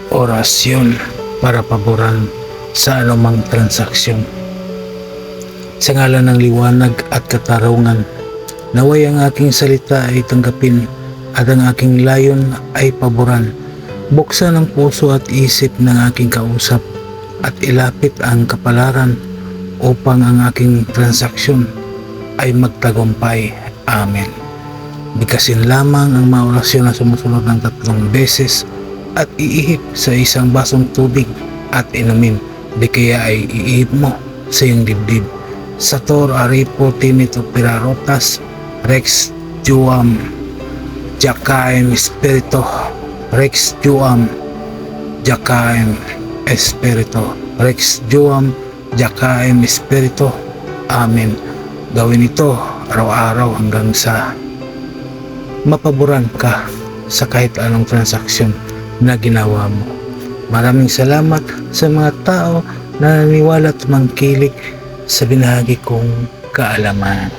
orasyon para paboran sa anumang transaksyon. Sa ngalan ng liwanag at katarungan, naway ang aking salita ay tanggapin at ang aking layon ay paboran. Buksan ang puso at isip ng aking kausap at ilapit ang kapalaran upang ang aking transaksyon ay magtagumpay. Amen. Bigkasin lamang ang mga orasyon na sumusunod ng 3 beses at iihip sa isang basong tubig at inumin. Di kaya ay iihip mo sa iyong dibdib. Sator Aripo Tinito Pirarotas Rex Juam Jakaem Espirito Rex Juam Jakaem Espirito Rex Juam Jakaem Espirito. Amen. Gawin ito araw-araw hanggang sa mapaboran ka sa kahit anong transaksyon na ginawa mo. Maraming salamat sa mga tao na naniwala at mangkilik sa binahagi kong kaalaman.